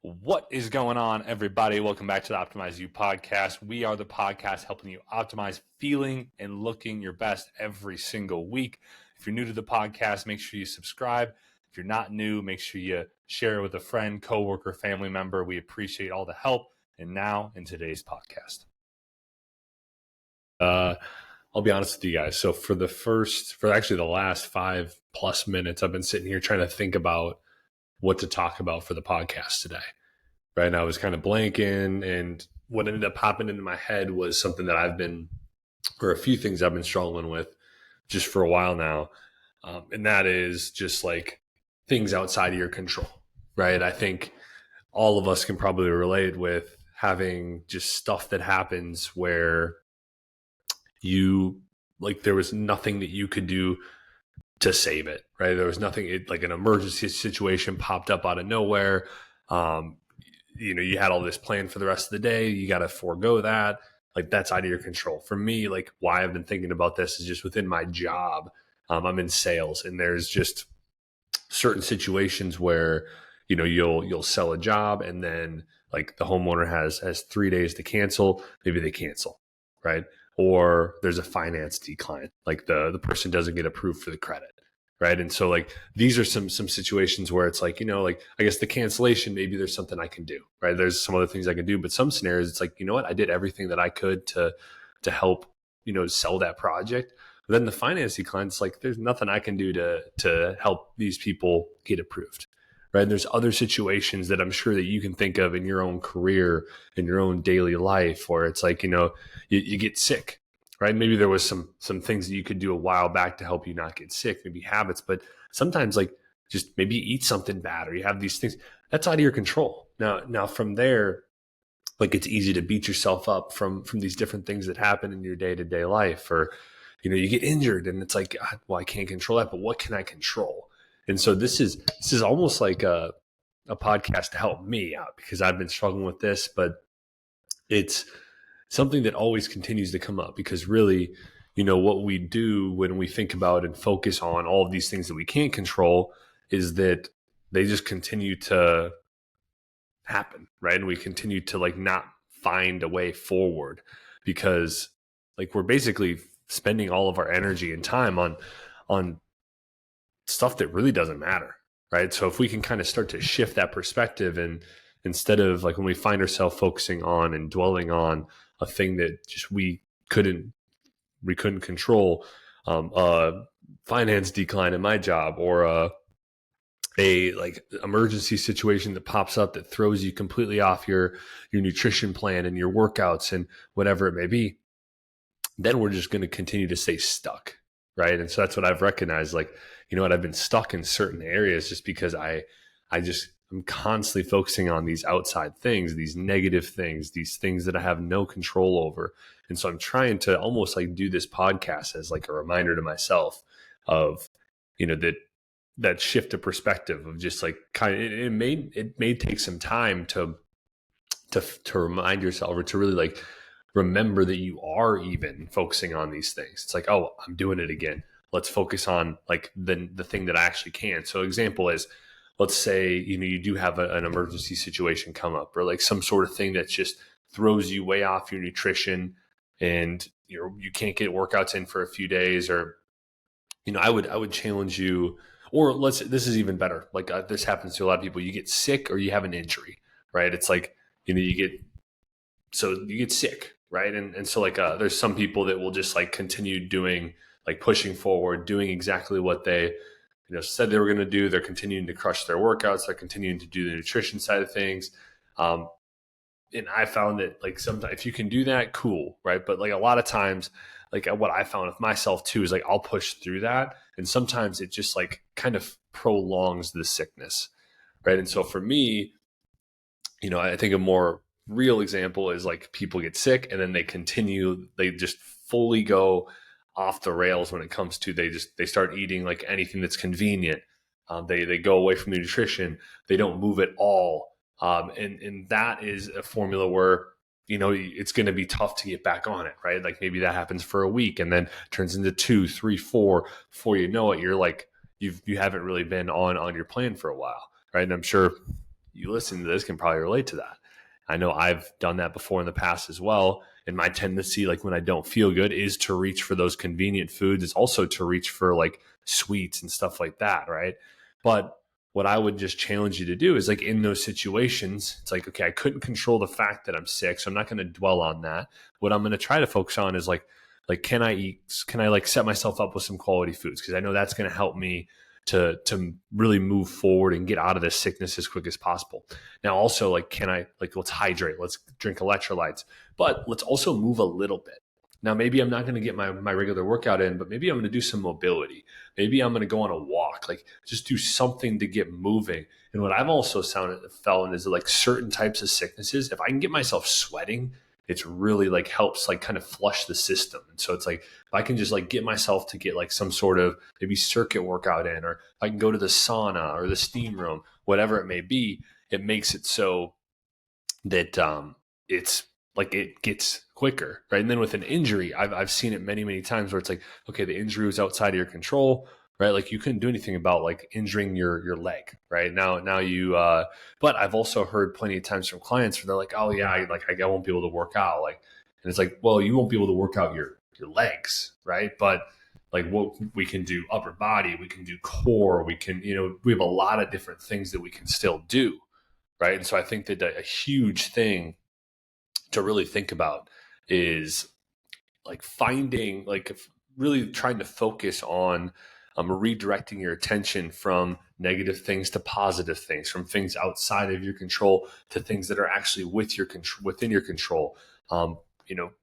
What is going on, everybody? Welcome back to the Optimize You podcast. We are the podcast helping you optimize feeling and looking your best every single week. If you're new to the podcast, make sure you subscribe. If you're not new, make sure you share it with a friend, coworker, family member. We appreciate all the help. And now in today's podcast. I'll be honest with you guys. So for the last 5+ minutes, I've been sitting here trying to think about what to talk about for the podcast today. Right. And I was kind of blanking, and what ended up popping into my head was something that a few things I've been struggling with just for a while now. And that is just like things outside of your control. Right. I think all of us can probably relate with having just stuff that happens where there was nothing that you could do to save it, right? There was nothing, like an emergency situation popped up out of nowhere. You had all this planned for the rest of the day. You got to forego that. Like, that's out of your control. For me, like, why I've been thinking about this is just within my job. I'm in sales, and there's just certain situations where, you'll sell a job, and then like the homeowner has 3 days to cancel. Maybe they cancel, right? Or there's a finance decline. Like the person doesn't get approved for the credit. Right. And so like these are some situations where it's like, I guess the cancellation, maybe there's something I can do. Right. There's some other things I can do. But some scenarios, it's like, I did everything that I could to help, sell that project. But then the finance decline, it's like there's nothing I can do to help these people get approved. Right. And there's other situations that I'm sure that you can think of in your own career, in your own daily life, where it's like, you get sick. Right. Maybe there was some things that you could do a while back to help you not get sick, maybe habits, but sometimes like just maybe you eat something bad, or you have these things that's out of your control. Now from there, like, it's easy to beat yourself up from these different things that happen in your day-to-day life, or, you get injured and it's like, well, I can't control that, but what can I control? And so this is almost like a podcast to help me out, because I've been struggling with this, but it's something that always continues to come up, because really, what we do when we think about and focus on all of these things that we can't control is that they just continue to happen, right? And we continue to like not find a way forward, because like we're basically spending all of our energy and time on stuff that really doesn't matter, right? So if we can kind of start to shift that perspective, and instead of like when we find ourselves focusing on and dwelling on a thing that just we couldn't control, a finance decline in my job, or a like emergency situation that pops up that throws you completely off your nutrition plan and your workouts and whatever it may be, then we're just going to continue to stay stuck, right? And so that's what I've recognized. Like, I've been stuck in certain areas just because I'm constantly focusing on these outside things, these negative things, these things that I have no control over. And so I'm trying to almost like do this podcast as like a reminder to myself of, that shift of perspective of just like kind of, it may take some time to remind yourself, or to really like remember that you are even focusing on these things. It's like, oh, I'm doing it again. Let's focus on like the thing that I actually can. So example is, let's say, you do have an emergency situation come up, or like some sort of thing that just throws you way off your nutrition, and you can't get workouts in for a few days, or, I would challenge you, or this is even better. Like this happens to a lot of people. You get sick, or you have an injury, right? It's like, you get sick, right? And so like, there's some people that will just like continue doing, like pushing forward, doing exactly what they, said they were going to do. They're continuing to crush their workouts. They're continuing to do the nutrition side of things. And I found that like sometimes if you can do that, cool, right? But like a lot of times, like what I found with myself too, is like I'll push through that. And sometimes it just like kind of prolongs the sickness, right? And so for me, I think a more real example is like people get sick and then they just fully go off the rails when it comes to, they start eating like anything that's convenient. They go away from the nutrition. They don't move at all. And that is a formula where, it's going to be tough to get back on it, right? Like maybe that happens for a week and then turns into 2, 3, 4. Before you know it, you're like, you haven't really been on your plan for a while, right? And I'm sure you listen to this can probably relate to that. I know I've done that before in the past as well. And my tendency, like when I don't feel good, is to reach for those convenient foods. It's also to reach for like sweets and stuff like that, right? But what I would just challenge you to do is like in those situations, it's like, okay, I couldn't control the fact that I'm sick, so I'm not going to dwell on that. What I'm going to try to focus on is like, can I like set myself up with some quality foods? Because I know that's going to help me to really move forward and get out of this sickness as quick as possible. Now, also like, can I like, let's hydrate, let's drink electrolytes, but let's also move a little bit. Now, maybe I'm not going to get my regular workout in, but maybe I'm going to do some mobility. Maybe I'm going to go on a walk, like just do something to get moving. And what I've also found is that like certain types of sicknesses, if I can get myself sweating, it's really like helps like kind of flush the system. And so it's like, if I can just like get myself to get like some sort of maybe circuit workout in, or if I can go to the sauna or the steam room, whatever it may be, it makes it so that it's like it gets quicker, right? And then with an injury, I've seen it many, many times where it's like, okay, the injury was outside of your control, right? Like you couldn't do anything about like injuring your leg, right? Now you, but I've also heard plenty of times from clients where they're like, oh yeah, I won't be able to work out, like, and it's like, well, you won't be able to work out your legs, right? But like what we can do upper body, we can do core, we can, we have a lot of different things that we can still do, right? And so I think that a huge thing to really think about is like finding, like really trying to focus on redirecting your attention from negative things to positive things, from things outside of your control to things that are actually within your control.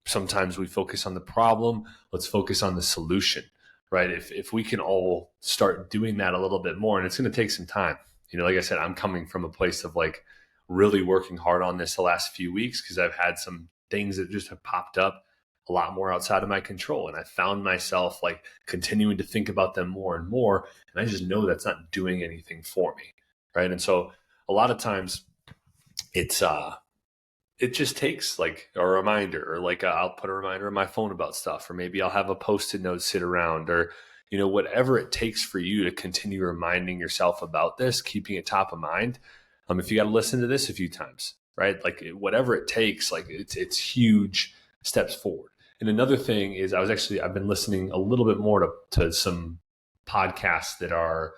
Sometimes we focus on the problem. Let's focus on the solution, right? If we can all start doing that a little bit more, and it's going to take some time. Like I said, I'm coming from a place of like really working hard on this the last few weeks because I've had some things that just have popped up a lot more outside of my control. And I found myself like continuing to think about them more and more. And I just know that's not doing anything for me. Right. And so a lot of times it just takes like a reminder, or like I'll put a reminder on my phone about stuff, or maybe I'll have a Post-it note sit around, or, whatever it takes for you to continue reminding yourself about this, keeping it top of mind. If you got to listen to this a few times, right? Like whatever it takes, like it's huge steps forward. And another thing is I've been listening a little bit more to some podcasts that are a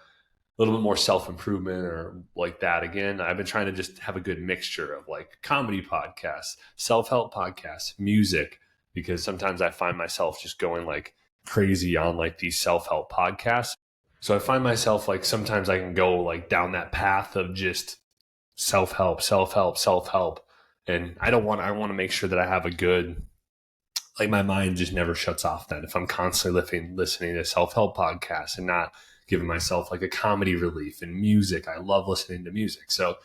little bit more self-improvement or like that. Again, I've been trying to just have a good mixture of like comedy podcasts, self-help podcasts, music, because sometimes I find myself just going like crazy on like these self-help podcasts. So I find myself like sometimes I can go like down that path of just self-help. And I want to make sure that I have a good, like my mind just never shuts off then. If I'm constantly listening to self-help podcasts and not giving myself like a comedy relief and music, I love listening to music. So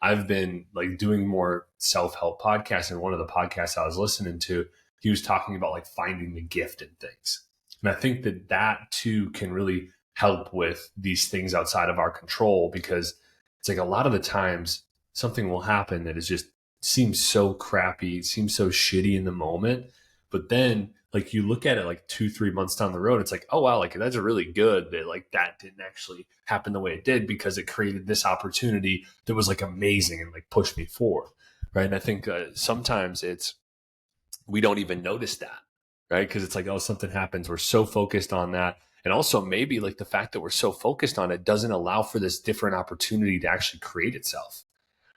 I've been like doing more self-help podcasts. And one of the podcasts I was listening to, he was talking about like finding the gift in things. And I think that too can really help with these things outside of our control, because it's like a lot of the times something will happen that is just seems so crappy, seems so shitty in the moment. But then like you look at it like 2-3 months down the road, it's like, oh wow, like that's really good that like that didn't actually happen the way it did, because it created this opportunity that was like amazing and like pushed me forward. Right. And I think sometimes we don't even notice that, right? Because it's like, oh, something happens. We're so focused on that. And also maybe like the fact that we're so focused on it doesn't allow for this different opportunity to actually create itself.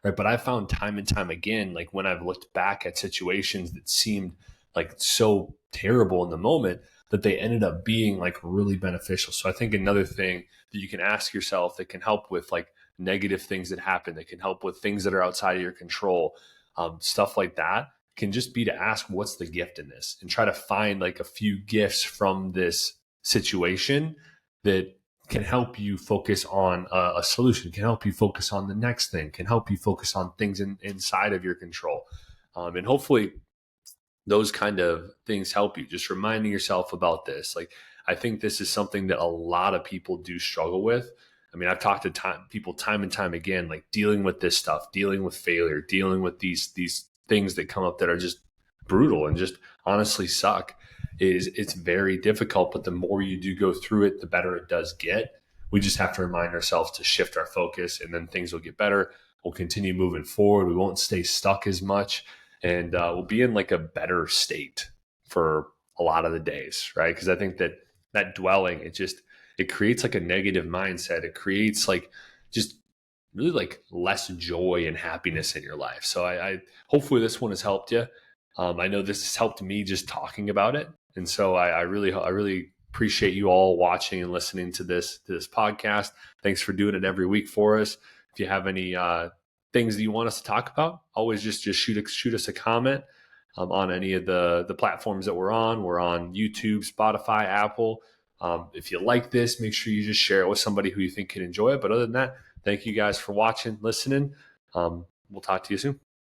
Right. But I found time and time again, like when I've looked back at situations that seemed like so terrible in the moment, that they ended up being like really beneficial. So I think another thing that you can ask yourself that can help with like negative things that happen, that can help with things that are outside of your control, stuff like that, can just be to ask, what's the gift in this? And try to find like a few gifts from this situation that can help you focus on a solution, can help you focus on the next thing, can help you focus on things inside of your control. And hopefully those kind of things help you, just reminding yourself about this. Like, I think this is something that a lot of people do struggle with. I mean, I've talked to people time and time again, like dealing with this stuff, dealing with failure, dealing with these things that come up that are just brutal and just honestly suck. It's very difficult, but the more you do go through it, the better it does get. We just have to remind ourselves to shift our focus, and then things will get better. We'll continue moving forward. We won't stay stuck as much, and we'll be in like a better state for a lot of the days, right? Because I think that dwelling, it creates like a negative mindset. It creates like just really like less joy and happiness in your life. So I hopefully this one has helped you. I know this has helped me just talking about it, and so I really appreciate you all watching and listening to this podcast. Thanks for doing it every week for us. If you have any things that you want us to talk about, always just shoot us a comment on any of the platforms that we're on. We're on YouTube, Spotify, Apple. If you like this, make sure you just share it with somebody who you think could enjoy it. But other than that, thank you guys for watching, listening. We'll talk to you soon.